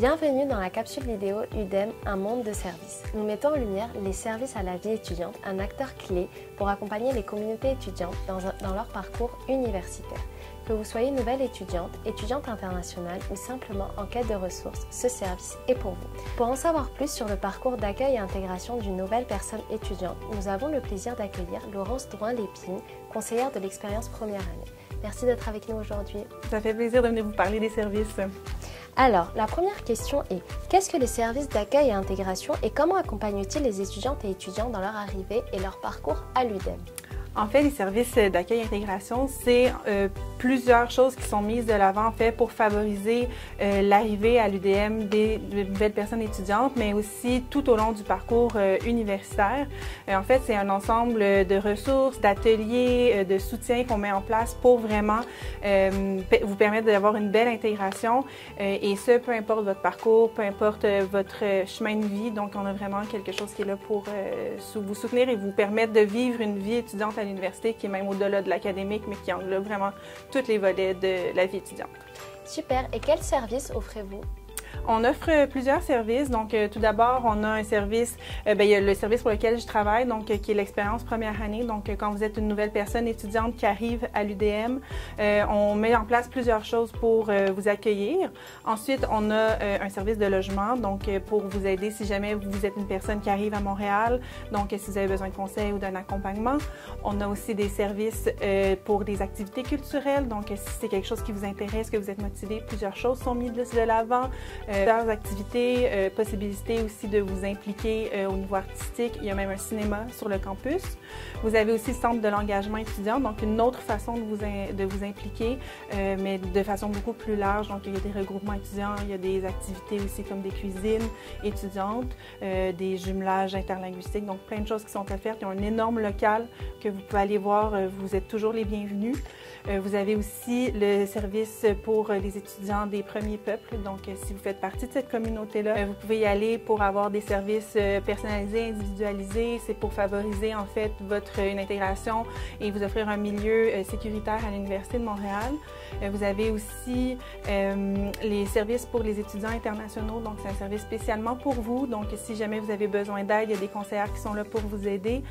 Bienvenue dans la capsule vidéo UDEM, un monde de services. Nous mettons en lumière les services à la vie étudiante, un acteur clé pour accompagner les communautés étudiantes dans leur parcours universitaire. Que vous soyez nouvelle étudiante, étudiante internationale ou simplement en quête de ressources, ce service est pour vous. Pour en savoir plus sur le parcours d'accueil et intégration d'une nouvelle personne étudiante, nous avons le plaisir d'accueillir Laurence Drouin-Lépine, conseillère de l'expérience première année. Merci d'être avec nous aujourd'hui. Ça fait plaisir de venir vous parler des services. Alors, la première question est, qu'est-ce que les services d'accueil et intégration et comment accompagnent-ils les étudiantes et étudiants dans leur arrivée et leur parcours à l'UDEM? En fait, les services d'accueil et intégration, c'est plusieurs choses qui sont mises de l'avant en fait pour favoriser l'arrivée à l'UDM de nouvelles personnes étudiantes, mais aussi tout au long du parcours universitaire. En fait, c'est un ensemble de ressources, d'ateliers, de soutien qu'on met en place pour vraiment vous permettre d'avoir une belle intégration et ce, peu importe votre parcours, peu importe votre chemin de vie. Donc, on a vraiment quelque chose qui est là pour vous soutenir et vous permettre de vivre une vie étudiante à l'université qui est même au-delà de l'académique, mais qui englobe vraiment tous les volets de la vie étudiante. Super. Et quels services offrez-vous? On offre plusieurs services. Donc, tout d'abord, on a un service, il y a le service pour lequel je travaille, donc qui est l'expérience première année. Donc, quand vous êtes une nouvelle personne étudiante qui arrive à l'UDM, on met en place plusieurs choses pour vous accueillir. Ensuite, on a un service de logement, donc pour vous aider si jamais vous êtes une personne qui arrive à Montréal, donc si vous avez besoin de conseils ou d'un accompagnement. On a aussi des services pour des activités culturelles. Donc, si c'est quelque chose qui vous intéresse, que vous êtes motivé, plusieurs choses sont mises de l'avant. Plusieurs activités, possibilités aussi de vous impliquer au niveau artistique. Il y a même un cinéma sur le campus. Vous avez aussi le centre de l'engagement étudiant, donc une autre façon de vous impliquer, mais de façon beaucoup plus large. Donc, il y a des regroupements étudiants, il y a des activités aussi comme des cuisines étudiantes, des jumelages interlinguistiques, donc plein de choses qui sont offertes. Il y a un énorme local que vous pouvez aller voir. Vous êtes toujours les bienvenus. Vous avez aussi le service pour les étudiants des premiers peuples. Donc, si vous faites partie de cette communauté-là, vous pouvez y aller pour avoir des services personnalisés, individualisés. C'est pour favoriser, en fait, une intégration et vous offrir un milieu sécuritaire à l'Université de Montréal. Vous avez aussi les services pour les étudiants internationaux. Donc, c'est un service spécialement pour vous. Donc, si jamais vous avez besoin d'aide, il y a des conseillères qui sont là pour vous aider.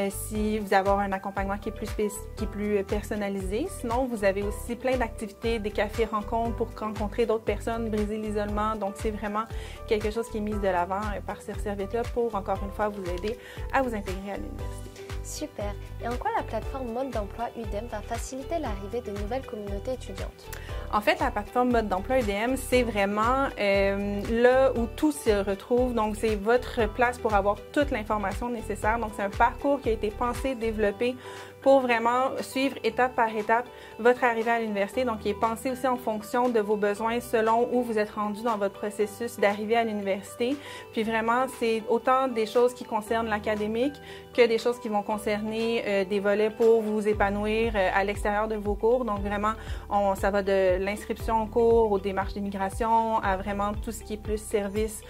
Si vous avez un accompagnement qui est plus personnalisé. Sinon, vous avez aussi plein d'activités, des cafés rencontres pour rencontrer d'autres personnes, briser l'isolement. Donc, c'est vraiment quelque chose qui est mis de l'avant par ce service-là pour, encore une fois, vous aider à vous intégrer à l'université. Super. Et en quoi la plateforme Mode d'emploi UDEM va faciliter l'arrivée de nouvelles communautés étudiantes? En fait, la plateforme Mode d'emploi UDEM, c'est vraiment là où tout se retrouve. Donc, c'est votre place pour avoir toute l'information nécessaire. Donc, c'est un parcours qui a été pensé, développé pour vraiment suivre étape par étape votre arrivée à l'université. Donc, il est pensé aussi en fonction de vos besoins selon où vous êtes rendu dans votre processus d'arrivée à l'université. Puis vraiment, c'est autant des choses qui concernent l'académique que des choses qui vont concerner des volets pour vous épanouir à l'extérieur de vos cours. Donc, vraiment, ça va de l'inscription au cours, aux démarches d'immigration, à vraiment tout ce qui est plus services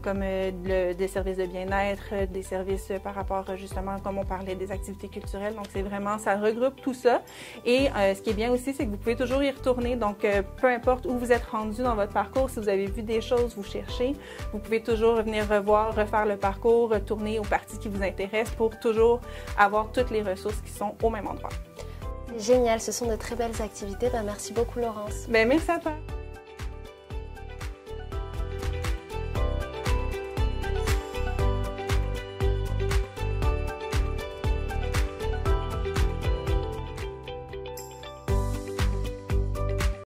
comme des services de bien-être, des services par rapport justement, comme on parlait, des activités culturelles. Donc, c'est vraiment, ça regroupe tout ça. Et ce qui est bien aussi, c'est que vous pouvez toujours y retourner. Donc, peu importe où vous êtes rendu dans votre parcours, si vous avez vu des choses, vous cherchez, vous pouvez toujours venir revoir, refaire le parcours, retourner aux parties qui vous intéressent pour toujours avoir toutes les ressources qui sont au même endroit. Génial, ce sont de très belles activités. Merci beaucoup Laurence. Merci à toi.